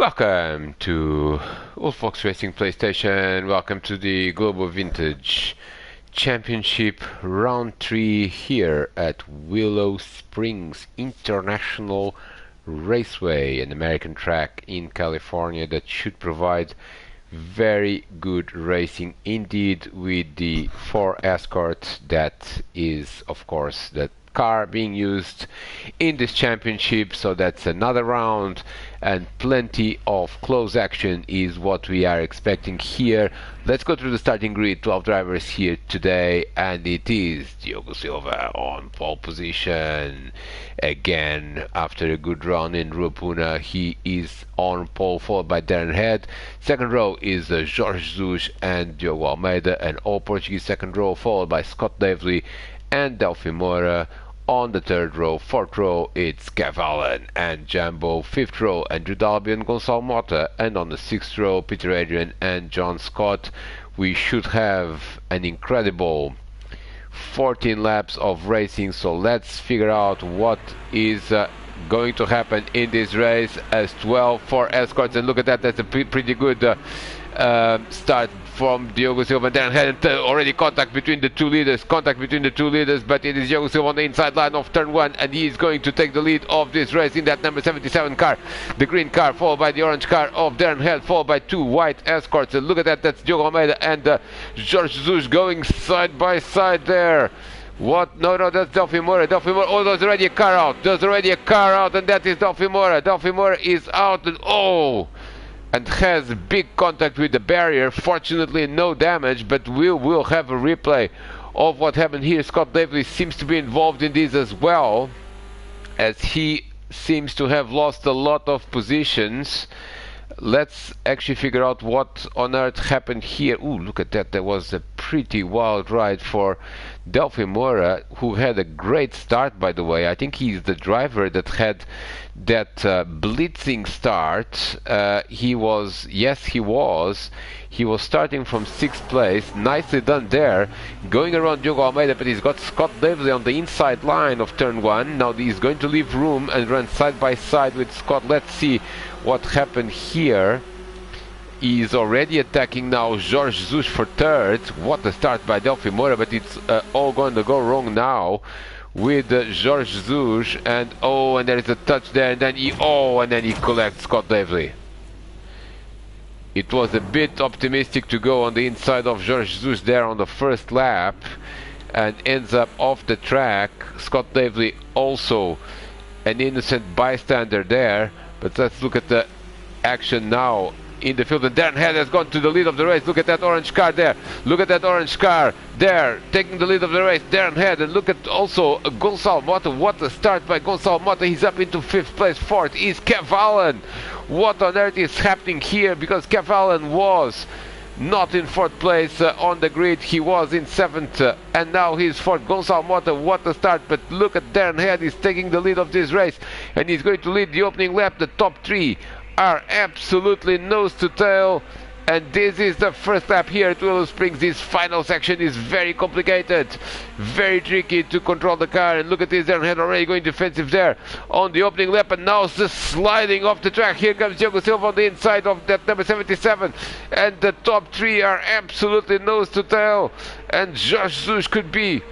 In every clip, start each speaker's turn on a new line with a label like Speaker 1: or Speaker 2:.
Speaker 1: Welcome to Wolfbox Racing PlayStation. Welcome to the Global Vintage Championship Round 3 here at Willow Springs International Raceway, an American track in California that should provide very good racing indeed, with the Ford Escort that is, of course, the car being used in this championship. So that's another round, and plenty of close action is what we are expecting here. Let's go through the starting grid. 12 drivers here today, and it is Diogo Silva on pole position again after a good run in Ruapuna. He is on pole, followed by Darren Head. Second row is Jorge Jesus and Diogo Almeida, and all Portuguese. Second row followed by Scott Davely and Delphi Moura. On the third row, fourth row, it's Cavallan and Jambo. Fifth row, Andrew Dalby and Gonçalo Mota. And on the sixth row, Peter Adrian and John Scott. We should have an incredible 14 laps of racing, so let's figure out what is going to happen in this race. As 12 for Escorts, and look at that, that's a pretty good start from Diogo Silva. Then had already contact between the two leaders, but it is Diogo Silva on the inside line of turn 1, and he is going to take the lead of this race in that number 77 car, the green car, followed by the orange car of Darren Head, followed by two white Escorts. And look at that, that's Diogo Almeida and Jorge Jesus going side by side there. What? No, that's Delphi Moura. Oh, there's already a car out, and that is Delphi Moura. Delphi Moura is out, and has big contact with the barrier. Fortunately no damage, but we will have a replay of what happened here. Scott Davely seems to be involved in this as well, as he seems to have lost a lot of positions. Let's actually figure out what on earth happened here. Ooh, look at that, that was a pretty wild ride for Delphi Moura, who had a great start, by the way. I think he's the driver that had that blitzing start. He was starting from 6th place. Nicely done there, going around Diogo Almeida, but he's got Scott Davely on the inside line of turn 1. Now he's going to leave room and run side by side with Scott. Let's see what happened here. He's already attacking now Jorge Jesus for third. What a start by Delphi Moura, but it's all going to go wrong now with Jorge Jesus, and there is a touch there, and then he collects Scott Davely. It was a bit optimistic to go on the inside of Jorge Jesus there on the first lap, and ends up off the track. Scott Davely also an innocent bystander there. But let's look at the action now in the field, and Darren Head has gone to the lead of the race. Look at that orange car there, taking the lead of the race, Darren Head. And look at also Gonçalo Mota. What a start by Gonçalo Mota. He's up into 5th place. Fourth is Cavallan. What on earth is happening here, because Cavallan was not in 4th place on the grid, he was in 7th, and now he's 4th. Gonçalo Mota, what a start, but look at Darren Head, he's taking the lead of this race, and he's going to lead the opening lap. The top 3 are absolutely nose to tail, and this is the first lap here at Willow Springs. This final section is very complicated, very tricky to control the car, and look at this, Darren Head already going defensive there on the opening lap, and now it's just sliding off the track. Here comes Diogo Silva on the inside of that number 77, and the top 3 are absolutely nose to tail, and Jorge Jesus could be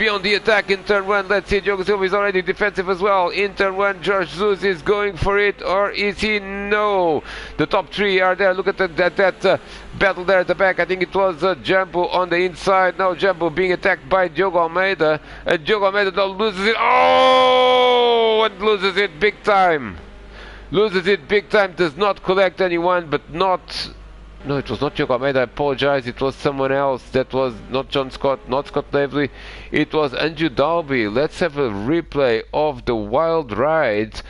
Speaker 1: on the attack in turn 1. Let's see, Diogo Silva is already defensive as well. In turn 1, Jorge Jesus is going for it, or is he? No. The top 3 are there. Look at that battle there at the back. I think it was Jambo on the inside. Now Jambo being attacked by Diogo Almeida, and Diogo Almeida now loses it. And loses it big time. Does not collect anyone, but not... No, it was not Diogo Almeida, I apologize, it was someone else. That was not John Scott, not Scott Davely, it was Andrew Dalby. Let's have a replay of the wild ride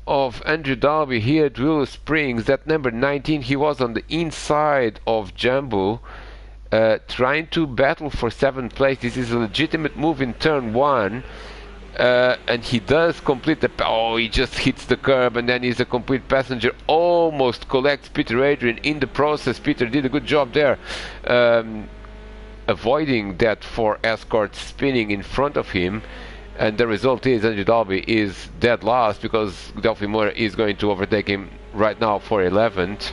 Speaker 1: of Andrew Dalby here at Willow Springs. That number 19, he was on the inside of Jambo, trying to battle for 7th place. This is a legitimate move in turn 1. And he does complete the... he just hits the curb, and then he's a complete passenger. Almost collects Peter Adrian in the process. Peter did a good job there, avoiding that for Escort spinning in front of him. and the result is Andrew Dalby is dead last because Delphi Moore is going to overtake him right now for 11th.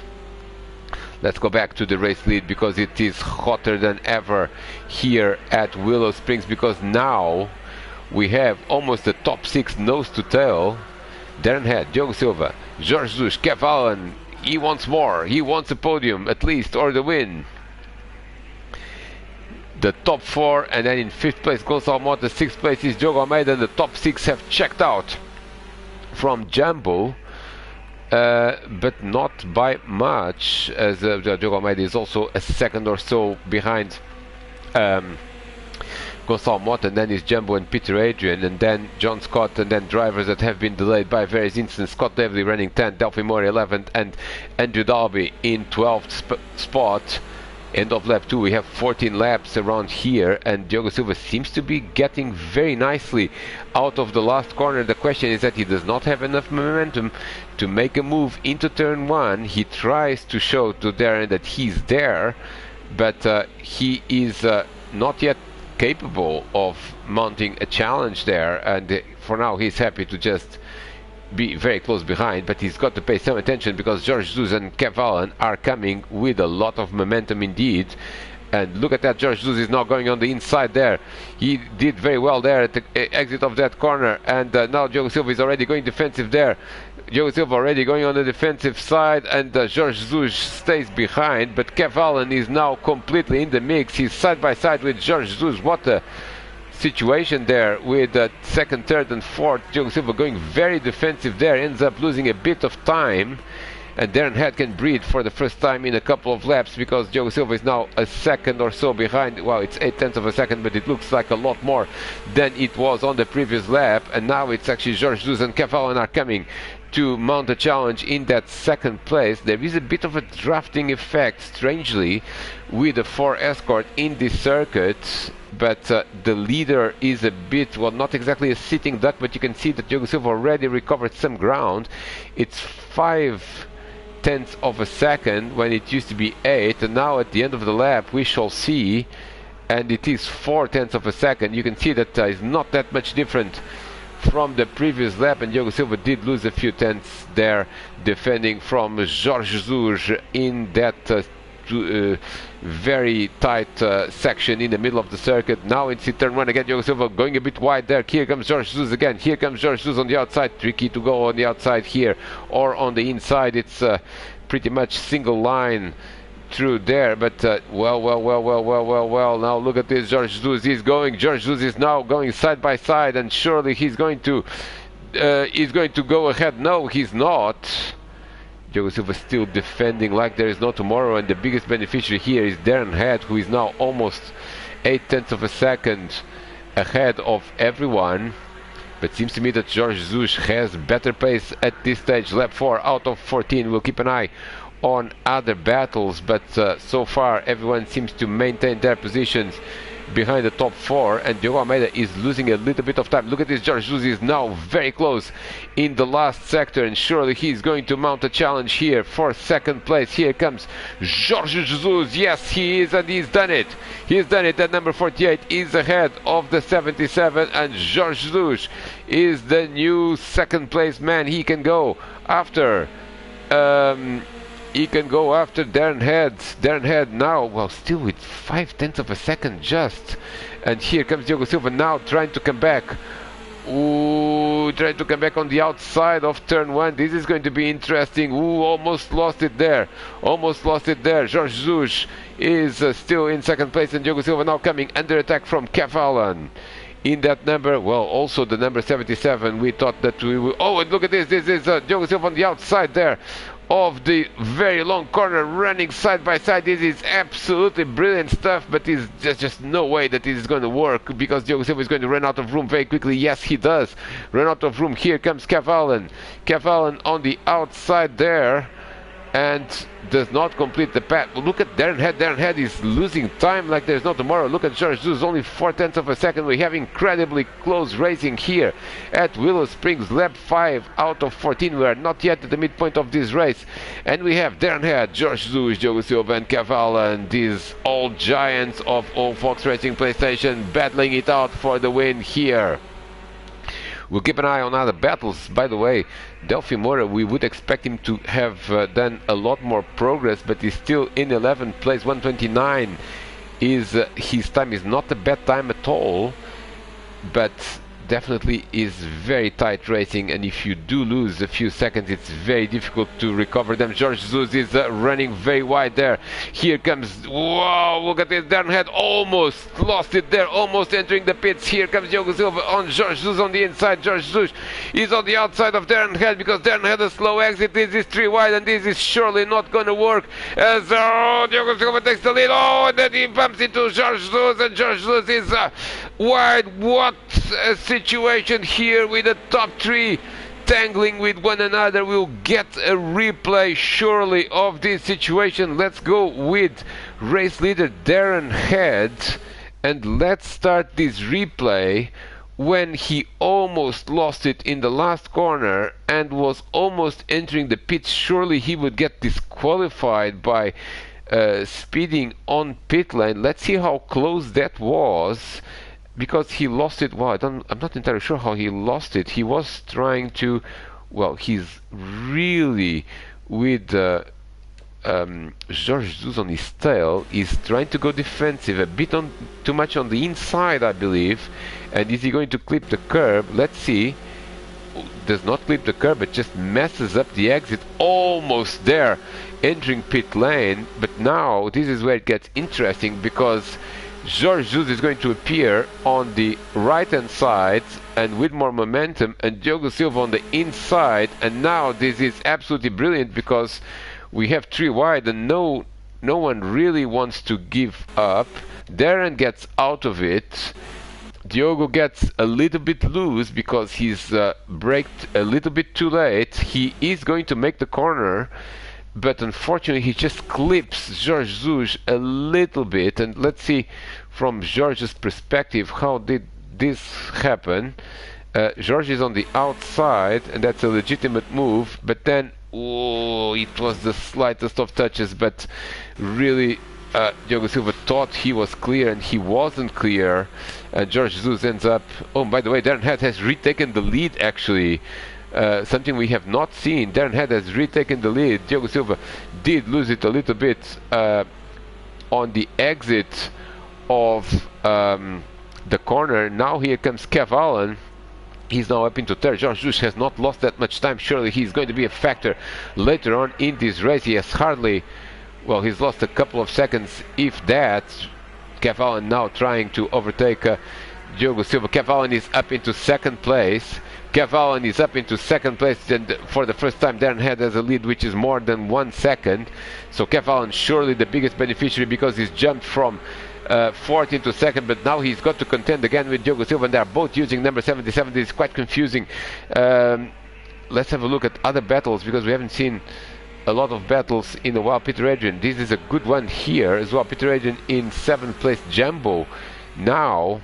Speaker 1: Let's go back to the race lead because it is hotter than ever here at Willow Springs, because now we have almost the top 6 nose to tail. Darren Head, Diogo Silva, Jorge Jesus, Kev Allen. He wants more, he wants a podium at least, or the win. The top 4, and then in 5th place Gonçalo Mota, 6th place is Diogo Almeida, and the top 6 have checked out from Jumbo. But not by much, as Diogo Almeida is also a second or so behind Gonçalo Mota, and then is Jumbo and Peter Adrian, and then John Scott, and then drivers that have been delayed by various incidents. Scott Devley running 10th, Delphi Moore 11th, and Andrew Dalby in 12th spot. End of lap 2, we have 14 laps around here, and Diogo Silva seems to be getting very nicely out of the last corner. The question is that he does not have enough momentum to make a move into turn 1. He tries to show to Darren that he's there, but he is not yet capable of mounting a challenge there, and for now he's happy to just be very close behind, but he's got to pay some attention because Jorge Jesus and Kev Allen are coming with a lot of momentum indeed. And look at that, Jorge Jesus is now going on the inside there. He did very well there at the exit of that corner, and now Diogo Silva is already going defensive there. Diogo Silva already going on the defensive side, and Jorge Jesus stays behind, but Kev Allen is now completely in the mix. He's side by side with Jorge Jesus. What a situation there with 2nd, 3rd and 4th. Diogo Silva going very defensive there, ends up losing a bit of time, and Darren Head can breathe for the first time in a couple of laps because Diogo Silva is now a second or so behind. Well, it's 0.8 of a second, but it looks like a lot more than it was on the previous lap, and now it's actually Jorge Jesus and Kev Allen are coming to mount a challenge in that 2nd place. There is a bit of a drafting effect, strangely, with the 4 Escort in this circuit, but the leader is a bit, well, not exactly a sitting duck, but you can see that Diogo Silva already recovered some ground. It's 0.5 of a second when it used to be 8, and now at the end of the lap we shall see, and it is 0.4 of a second. You can see that it's not that much different from the previous lap, and Diogo Silva did lose a few tenths there defending from Jorge Jesus in that very tight section in the middle of the circuit. Now it's in turn 1 again, Diogo Silva going a bit wide there. Here comes Jorge Jesus again. Here comes Jorge Jesus on the outside. Tricky to go on the outside here or on the inside. It's pretty much single line through there, but well, now look at this. Jorge Jesus is now going side by side, and surely he's going to go ahead. No, he's not. Diogo Silva still defending like there is no tomorrow, and the biggest beneficiary here is Darren Head, who is now almost 0.8 of a second ahead of everyone. But seems to me that Jorge Jesus has better pace at this stage. Lap 4 out of 14. We'll keep an eye on other battles, but so far everyone seems to maintain their positions behind the top 4, and Diogo Almeida is losing a little bit of time. Look at this, Jorge Jesus is now very close in the last sector, and surely he's going to mount a challenge here for 2nd place. Here comes Jorge Jesus. Yes, he is, and he's done it. He's done it. That number 48 is ahead of the 77, and Jorge Jesus is the new 2nd place man. He can go after Darren Head. Darren Head now, well, still with 0.5 of a second just. And here comes Diogo Silva now trying to come back. Trying to come back on the outside of turn 1. This is going to be interesting. Almost lost it there. Jorge Jesus is still in 2nd place, and Diogo Silva now coming under attack from Kev Allen. In that number, well, also the number 77, we thought that we would... Oh, and look at this. This is Diogo Silva on the outside there of the very long corner, running side by side. This is absolutely brilliant stuff, but there's just no way that this is going to work because Diogo Silva is going to run out of room very quickly. Yes, he does run out of room. Here comes Kev Allen. Kev Allen on the outside there and does not complete the path. Look at Darren Head. Darren Head is losing time like there's no tomorrow. Look at Jorge Jesus, only 0.4 of a second. We have incredibly close racing here at Willow Springs. Lap 5 out of 14. We are not yet at the midpoint of this race, and we have Darren Head, Jorge Jesus, Diogo Silva and Kev Allen, these old giants of All Fox Racing PlayStation, battling it out for the win here. We'll keep an eye on other battles. By the way, Delphi Mora, we would expect him to have done a lot more progress, but he's still in 11th place. 129 is his time. Is not a bad time at all, but definitely is very tight racing, and if you do lose a few seconds, it's very difficult to recover them. George Jesus is running very wide there. Here comes, wow, look at this. Darren Head almost lost it there, almost entering the pits. Here comes Diogo Silva on George Jesus on the inside. George Jesus is on the outside of Darren Head because Darren had a slow exit. This is 3 wide, and this is surely not going to work as Diogo Silva takes the lead. Oh, and then he bumps into George Jesus, and George Jesus is wide. What a situation here with the top 3 tangling with one another. We'll get a replay surely of this situation. Let's go with race leader Darren Head, and let's start this replay when he almost lost it in the last corner and was almost entering the pits. Surely he would get disqualified by speeding on pit lane. Let's see how close that was, because he lost it. Well, I'm not entirely sure how he lost it. He was trying to, well, he's really with George Jesus on his tail. He's trying to go defensive, a bit on too much on the inside, I believe. And is he going to clip the curb? Let's see. Does not clip the curb, but just messes up the exit. Almost there, entering pit lane. But now this is where it gets interesting, because George Jesus is going to appear on the right hand side and with more momentum, and Diogo Silva on the inside. And now this is absolutely brilliant, because we have 3 wide and no one really wants to give up. Darren gets out of it. Diogo gets a little bit loose because he's braked a little bit too late. He is going to make the corner, but unfortunately he just clips George Jesus a little bit. And let's see from George's perspective, how did this happen? George is on the outside, and that's a legitimate move, but then, oh, it was the slightest of touches. But really, Diogo Silva thought he was clear, and he wasn't clear. George Jesus ends up, oh, by the way, Darren Head has retaken the lead, actually. Something we have not seen. Darren Head has retaken the lead. Diogo Silva did lose it a little bit on the exit of the corner. Now here comes Kev Allen. He's now up into third. George Jesus has not lost that much time. Surely he's going to be a factor later on in this race. He has hardly, well, he's lost a couple of seconds, if that. Kev Allen now trying to overtake Diogo Silva. Kev Allen is up into second place. Kev Allen is up into second place, and for the first time Darren Head has a lead which is more than 1 second. So Kev Allen surely the biggest beneficiary, because he's jumped from 4th into second, but now he's got to contend again with Diogo Silva, and they're both using number 77. This is quite confusing. Let's have a look at other battles, because we haven't seen a lot of battles in a while. Peter Adrian, this is a good one here as well. Peter Adrian in 7th place. Jumbo now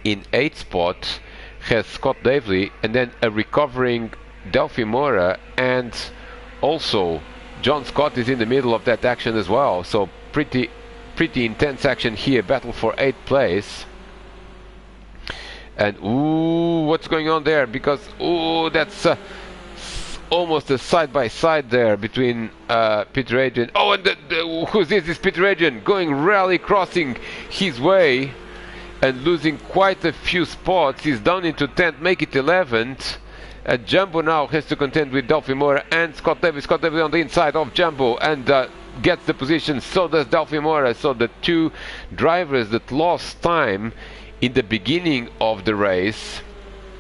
Speaker 1: in 8th spot has Scott Davely, and then a recovering Delphi Mora, and also John Scott is in the middle of that action as well. So pretty intense action here. Battle for 8th place. And ooh, what's going on there? Because ooh, that's almost a side-by-side there between Peter Adrian. Oh, and who's this? This is Peter Adrian going rally, crossing his way and losing quite a few spots. He's down into 10th, make it 11th. Jumbo now has to contend with Delphi Mora and Scott Davis. Scott Davis on the inside of Jumbo, and gets the position. So does Delphi Mora. So the 2 drivers that lost time in the beginning of the race,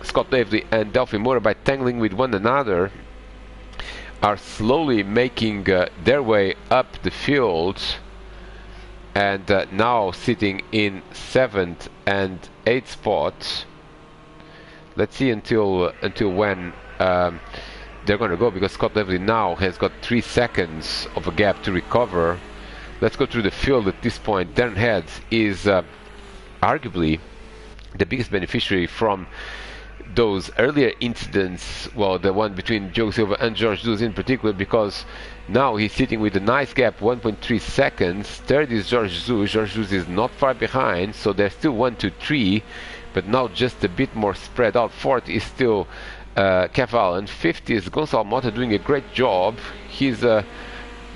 Speaker 1: Scott Davely and Delphi Mora, by tangling with one another, are slowly making their way up the field, and now sitting in 7th and 8th spot. Let's see until when they're going to go, because Scott Davely now has got 3 seconds of a gap to recover. Let's go through the field at this point. Darren Head is arguably the biggest beneficiary from those earlier incidents, well, the one between Diogo Silva and George Jesus in particular, because now he's sitting with a nice gap, 1.3 seconds. Third is George Jesus. George Jesus is not far behind, so there's still 1, 2, 3 but now just a bit more spread out. Fourth is still Kev Allen. Fifth is Gonçalo Mota doing a great job. He's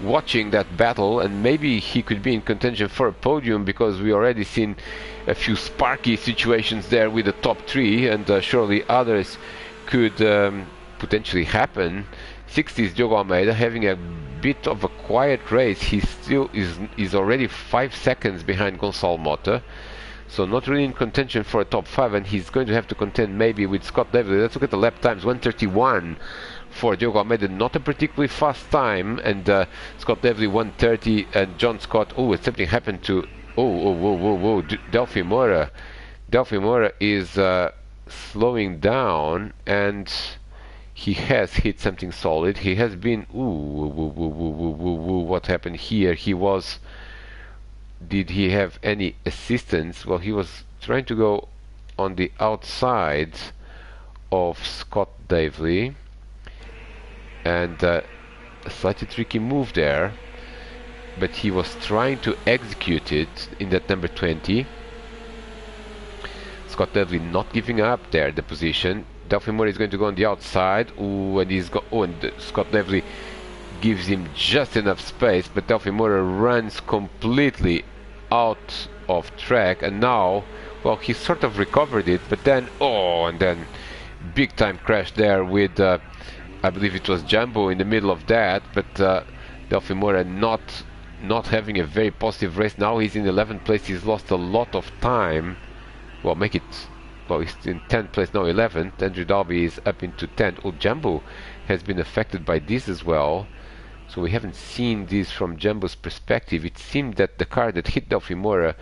Speaker 1: watching that battle, and maybe he could be in contention for a podium, because we already seen a few sparky situations there with the top three, and surely others could potentially happen. Sixth is Diogo Almeida, having a bit of a quiet race. He still is already 5 seconds behind Gonçalo Mota, so not really in contention for a top 5, and he's going to have to contend maybe with Scott Devlin. Let's look at the lap times. 1:31 for Diogo Almeida, not a particularly fast time, and Scott Devlin 1:30, and John Scott, oh, something happened to, whoa, Delphi Moura. Delphi Moura is slowing down, and he has hit something solid. He has been, what happened here? Did he have any assistance? Well, he was trying to go on the outside of Scott Davley, and a slightly tricky move there, but he was trying to execute it in that number 20. Scott Davley not giving up there the position. Delphi Moura is going to go on the outside. And Scott Davley gives him just enough space, but Delphi Moura runs completely out of track, and now, well, he sort of recovered it, but then, and then big time crash there with I believe it was Jumbo in the middle of that, but Delphi Moura not having a very positive race. Now he's in 11th place. He's lost a lot of time. Well, he's in 10th place now, 11th. Andrew Dalby is up into 10th. Oh, Jumbo has been affected by this as well, so we haven't seen this from Jumbo's perspective. It seemed that the car that hit Delphi Moura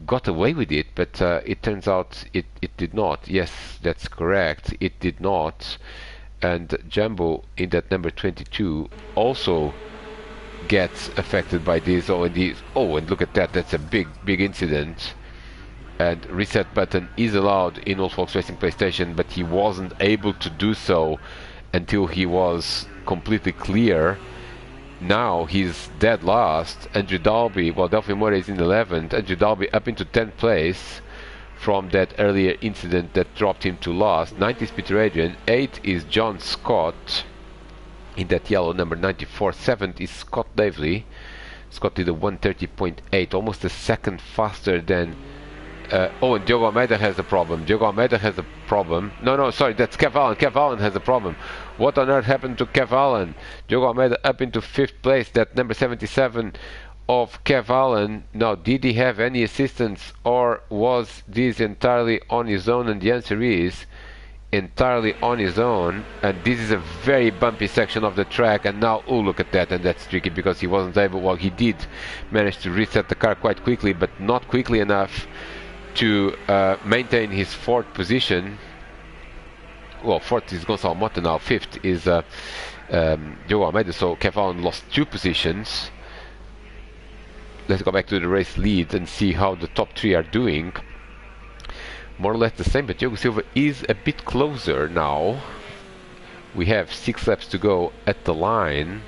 Speaker 1: got away with it, but it turns out it did not. Yes, that's correct, it did not. And Jumbo in that number 22 also gets affected by this. And look at that, that's a big incident. And reset button is allowed in Old Folks Racing PlayStation, but he wasn't able to do so until he was completely clear. Now he's dead last. Andrew Dalby, well, Delphi Moura is in 11th. Andrew Dalby up into 10th place from that earlier incident that dropped him to last. 9th is Peter Adrian. 8th is John Scott in that yellow number 94. 7th is Scott Davley. Scott did a 1:30.8, almost a second faster than and Diogo Almeida has a problem. No, sorry, that's Kev Allen. Kev Allen has a problem. What on earth happened to Kev Allen? Diogo Almeida up into 5th place. That number 77 of Kev Allen. Now, did he have any assistance, or was this entirely on his own? And the answer is entirely on his own. And this is a very bumpy section of the track. And now, look at that. And that's tricky because he wasn't able. Well, he did manage to reset the car quite quickly, but not quickly enough to maintain his 4th position. Well, 4th is Gonçalo Mota now, 5th is Diogo Almeida, so Kev Allen lost 2 positions. Let's go back to the race lead and see how the top 3 are doing. More or less the same, but Diogo Silva is a bit closer now. We have 6 laps to go at the line,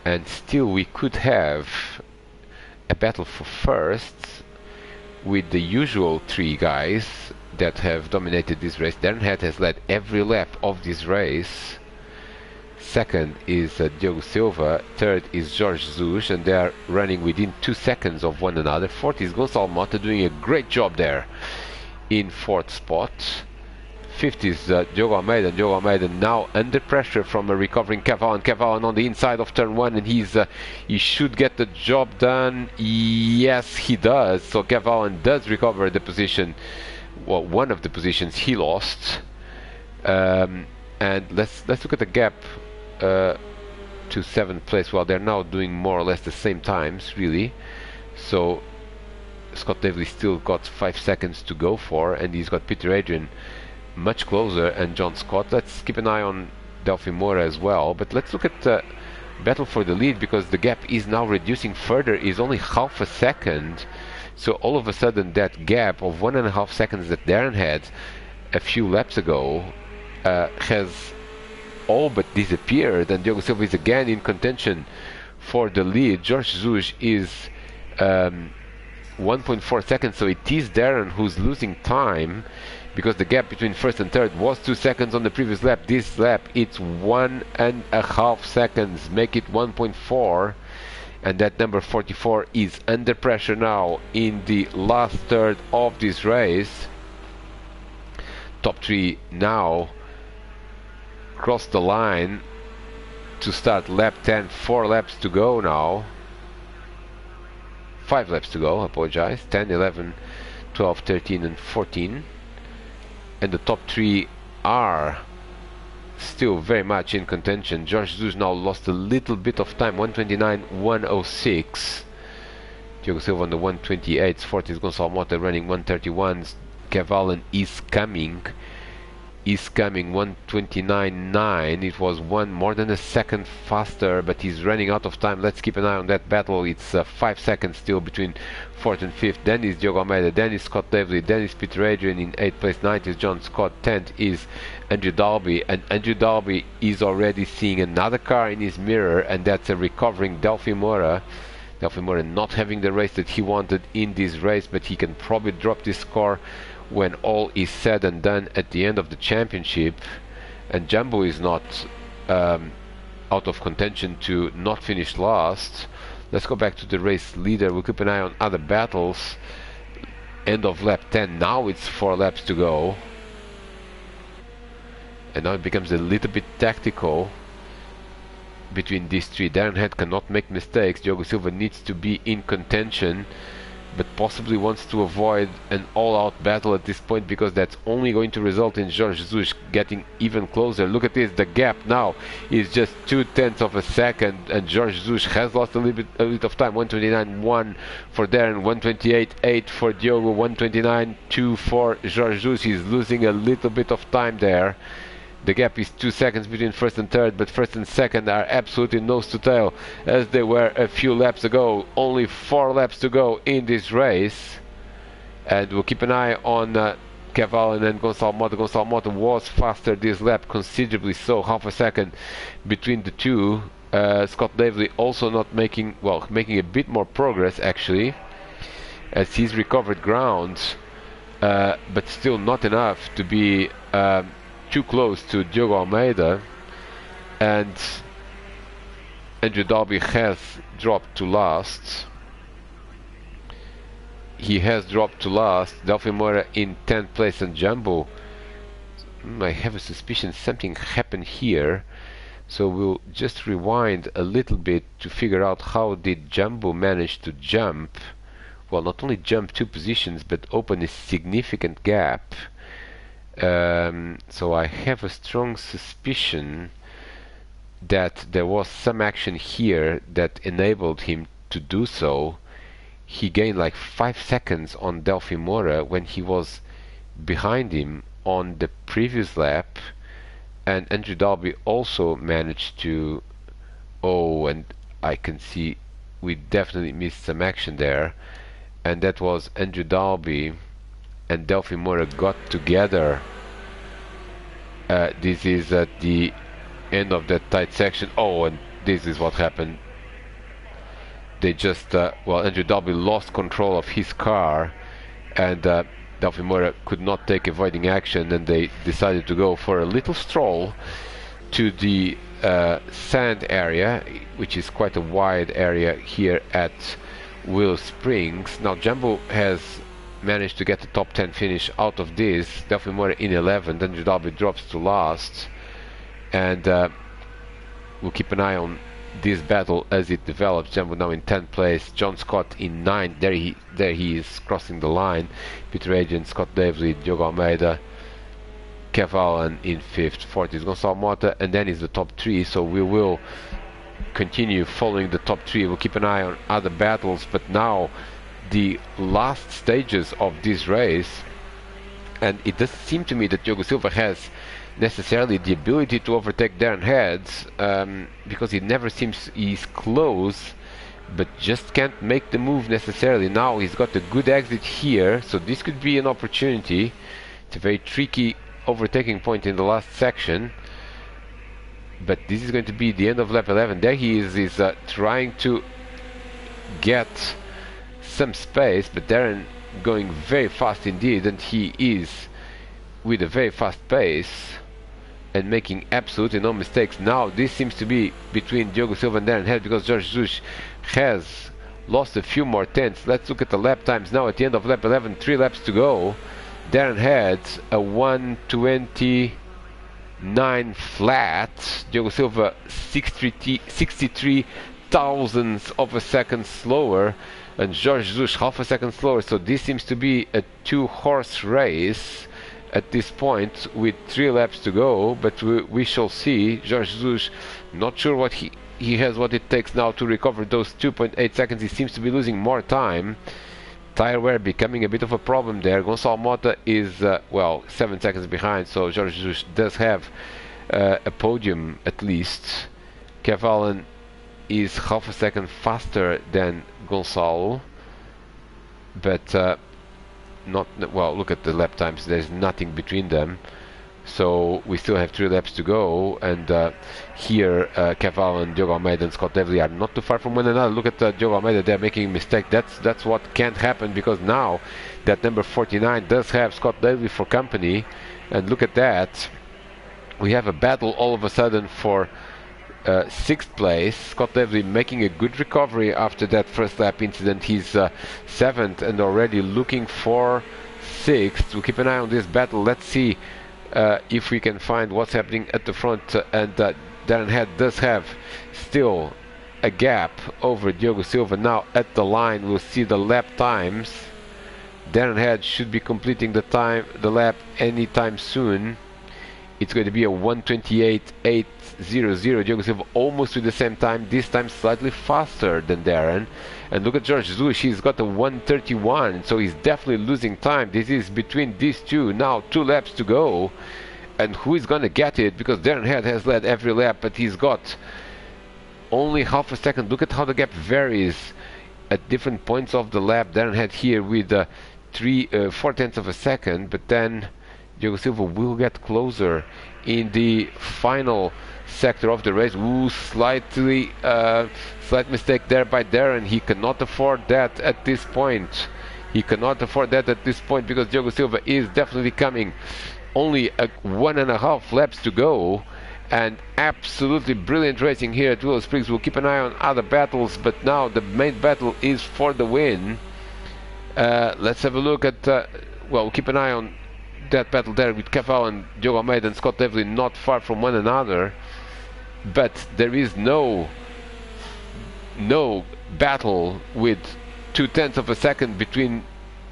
Speaker 1: and still we could have a battle for first with the usual 3 guys that have dominated this race. Darren Head has led every lap of this race. Second is Diogo Silva. Third is Jorge Jesus, and they are running within 2 seconds of one another. Fourth is Gonçalo Mota, doing a great job there in 4th spot. 5th is Diogo Almeida. Diogo Almeida now under pressure from a recovering Kev Allen. Kev Allen on the inside of turn 1, and he should get the job done. Yes, he does. So Kev Allen does recover the position, well, one of the positions he lost. And let's look at the gap to 7th place. Well, they're now doing more or less the same times, really. So Scott Davley still got 5 seconds to go for, and he's got Peter Adrian much closer, and John Scott. Let's keep an eye on Delphi Moura as well, but let's look at the battle for the lead, because the gap is now reducing further. Is only half a second, so all of a sudden that gap of 1.5 seconds that Darren had a few laps ago has all but disappeared, and Diogo Silva is again in contention for the lead. Jorge Jesus is 1.4 seconds, so it is Darren who's losing time, because the gap between first and third was 2 seconds on the previous lap. This lap it's 1.5 seconds, make it 1.4, and that number 44 is under pressure now in the last third of this race. Top 3 now cross the line to start lap 10. 4 laps to go now. 5 laps to go, apologize. 10, 11, 12, 13 and 14. And the top 3 are still very much in contention. Jorge Jesus now lost a little bit of time, 129, 106. Diogo Silva on the 128s, Fortis Gonçalo Mota running 131s. Cavallen is coming 129.9. It was more than a second faster, but he's running out of time. Let's keep an eye on that battle. It's 5 seconds still between 4th and 5th. Then is Diogo Almeida, then is Scott Davely, then is Peter Adrian in 8th place, 9th is John Scott, 10th is Andrew Dalby, and Andrew Dalby is already seeing another car in his mirror, and that's a recovering Delphi Moura. Delphi Moura not having the race that he wanted in this race, but he can probably drop this score when all is said and done at the end of the championship. And Jumbo is not out of contention to not finish last. Let's go back to the race leader. We'll keep an eye on other battles. End of lap 10. Now it's 4 laps to go, and now it becomes a little bit tactical between these 3. Darren Head cannot make mistakes. Diogo Silva needs to be in contention, but possibly wants to avoid an all-out battle at this point, because that's only going to result in Jorge Jesus getting even closer. Look at this, the gap now is just 0.2 of a second, and Jorge Jesus has lost a little bit of time. 129.1 for Darren, 128.8 for Diogo, 129.2 for Jorge Jesus. He's losing a little bit of time there. The gap is 2 seconds between first and third, but first and second are absolutely nose to tail, as they were a few laps ago. Only 4 laps to go in this race, and we'll keep an eye on Cavallen and Gonçalo Mota. Gonçalo Mota was faster this lap, considerably so, half a second between the two. Scott Davely also not making a bit more progress actually, as he's recovered ground, but still not enough to be too close to Diogo Almeida. And Andrew Dalby has dropped to last. He has dropped to last. Delphi Moura in 10th place, and Jumbo, I have a suspicion something happened here, so we'll just rewind a little bit to figure out how did Jumbo manage to jump, well, not only jump 2 positions but open a significant gap. So I have a strong suspicion that there was some action here that enabled him to do so. He gained like 5 seconds on Delphi Moura when he was behind him on the previous lap, and Andrew Dalby also managed to, and I can see we definitely missed some action there, and that was Andrew Dalby and Delphi Moura got together. This is at the end of that tight section. And this is what happened. They just Andrew Dalby lost control of his car, and Delphi Moura could not take avoiding action, and they decided to go for a little stroll to the sand area, which is quite a wide area here at Willow Springs. Now Jumbo has managed to get the top 10 finish out of this. Delphi Moura in 11th, Andrew Dalby drops to last, and we'll keep an eye on this battle as it develops. Jumbo now in 10th place, John Scott in 9th, there he is crossing the line. Peter Adrian, Scott Davely, Diogo Almeida, Cavallen in 5th, 4th is Gonçalo Mota, and then is the top 3, so we will continue following the top 3. We'll keep an eye on other battles, but now the last stages of this race, and it doesn't seem to me that Diogo Silva has necessarily the ability to overtake Darren Heads, because he never seems he's close, but just can't make the move necessarily. Now he's got a good exit here, so this could be an opportunity. It's a very tricky overtaking point in the last section, but this is going to be the end of lap 11. There he is trying to get some space, but Darren going very fast indeed, and he is with a very fast pace and making absolutely no mistakes. Now this seems to be between Diogo Silva and Darren Head, because Jorge Jesus has lost a few more tenths. Let's look at the lap times now at the end of lap 11, 3 laps to go. Darren had a 1:29 flat. Diogo Silva 63 thousandths of a second slower, and Jorge Jesus half a second slower. So this seems to be a 2-horse race at this point with 3 laps to go, but we shall see. Jorge Jesus, not sure what he has what it takes now to recover those 2.8 seconds. He seems to be losing more time. Tire wear becoming a bit of a problem there. Gonçalo Mota is, well, 7 seconds behind, so Jorge Jesus does have a podium at least. Kev Allen is half a second faster than Gonçalo, but not well. Look at the lap times. There's nothing between them, so we still have 3 laps to go. And here, Kev Allen, Diogo Almeida, and Scott Devlin are not too far from one another. Look at Diogo Almeida; they're making a mistake. That's what can't happen, because now that number 49 does have Scott Devlin for company. And look at that. We have a battle all of a sudden for 6th place. Scott Devlin making a good recovery after that first lap incident. He's 7th and already looking for 6th. We'll keep an eye on this battle. Let's see if we can find what's happening at the front. And Darren Head does have still a gap over Diogo Silva. Now at the line we'll see the lap times. Darren Head should be completing the lap anytime soon. It's going to be a 1:28.800. Diogo Silva almost with the same time, this time slightly faster than Darren. And look at Jorge Jesus, he's got a 1:31, so he's definitely losing time. This is between these two. Now 2 laps to go, and who is going to get it? Because Darren Head has led every lap, but he's got only half a second. Look at how the gap varies at different points of the lap. Darren Head here with 4/10 of a second, but then Diogo Silva will get closer in the final sector of the race. Ooh, slight mistake there by Darren. He cannot afford that at this point. He cannot afford that at this point, because Diogo Silva is definitely coming. Only 1.5 laps to go, and absolutely brilliant racing here at Willow Springs. We'll keep an eye on other battles, but now the main battle is for the win. Let's have a look at, well, we'll keep an eye on that battle there with Kev Allen, Diogo Almeida and Scott Devlin not far from one another, but there is no battle with 2/10 of a second between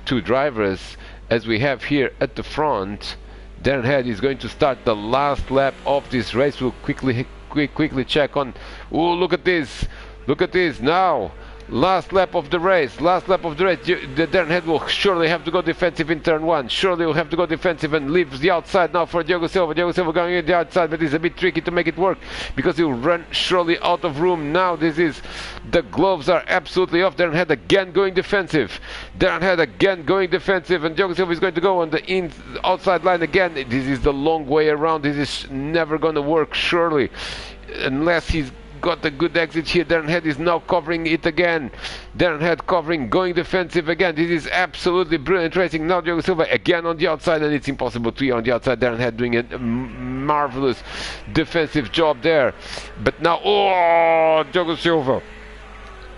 Speaker 1: 2 drivers as we have here at the front. Darren Head is going to start the last lap of this race. We'll quickly check on. Oh, look at this now. Last lap of the race. The Darren Head will surely have to go defensive in turn 1. Surely will have to go defensive and leaves the outside now for Diogo Silva. Diogo Silva going in the outside, but it's a bit tricky to make it work because he'll run surely out of room. Now the gloves are absolutely off. Darren Head again going defensive. And Diogo Silva is going to go on the outside line again. This is the long way around. This is never going to work surely, unless he's got a good exit here. Darren Head is now covering it again. Darren Head covering, going defensive again. This is absolutely brilliant racing. Now Diogo Silva again on the outside, and it's impossible to be on the outside. Darren Head doing a marvelous defensive job there. But now, oh, Diogo Silva.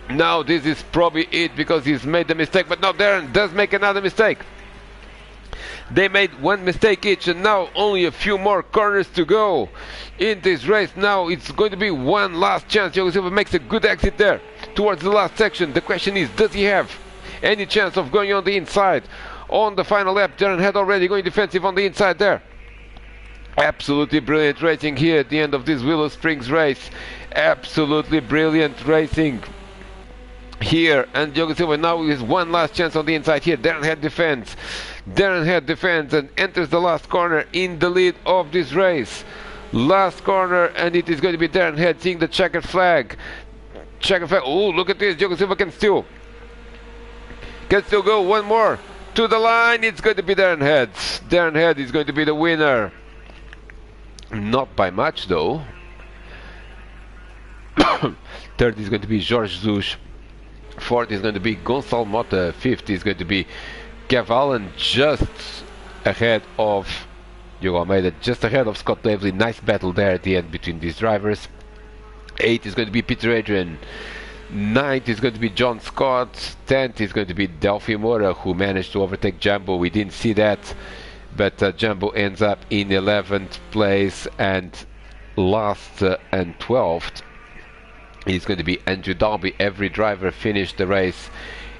Speaker 1: Now this is probably it, because he's made the mistake. But now Darren does make another mistake. They made 1 mistake each, and now only a few more corners to go in this race. Now it's going to be one last chance. Diogo Silva makes a good exit there towards the last section. The question is, does he have any chance of going on the inside on the final lap? Darren Head already going defensive on the inside there. Absolutely brilliant racing here at the end of this Willow Springs race. Absolutely brilliant racing here, and Diogo Silva now is one last chance on the inside here. Darren Head defends and enters the last corner in the lead of this race. Last corner, and it is going to be Darren Head seeing the checkered flag. Oh, look at this. Diogo Silva can still go one more to the line. It's going to be Darren Head. Darren Head is going to be the winner. Not by much though. Third is going to be Jorge Jesus. Fourth is going to be Gonçalo Mota. Fifth is going to be Cavallan, just ahead of Diogo Almeida, just ahead of Scott Lavely. Nice battle there at the end between these drivers. Eighth is going to be Peter Adrian. Ninth is going to be John Scott. 10th is going to be Delphi Moura, who managed to overtake Jumbo. We didn't see that, but Jumbo ends up in 11th place, and last and 12th is going to be Andrew Dalby. Every driver finished the race.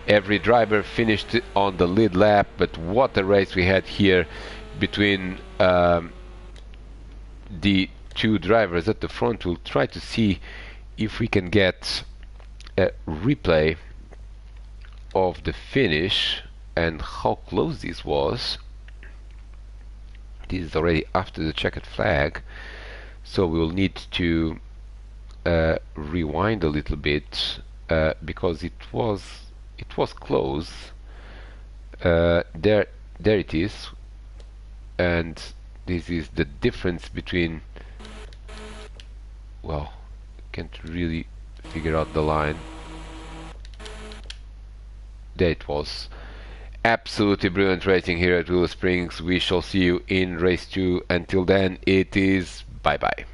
Speaker 1: Every driver finished on the lead lap, but what a race we had here between the two drivers at the front. We'll try to see if we can get a replay of the finish and how close this was. This is already after the checkered flag, so we will need to rewind a little bit because it was close. There it is, and this is the difference between, well, can't really figure out the line. There it was. Absolutely brilliant racing here at Willow Springs. We shall see you in race 2. Until then, it is bye bye.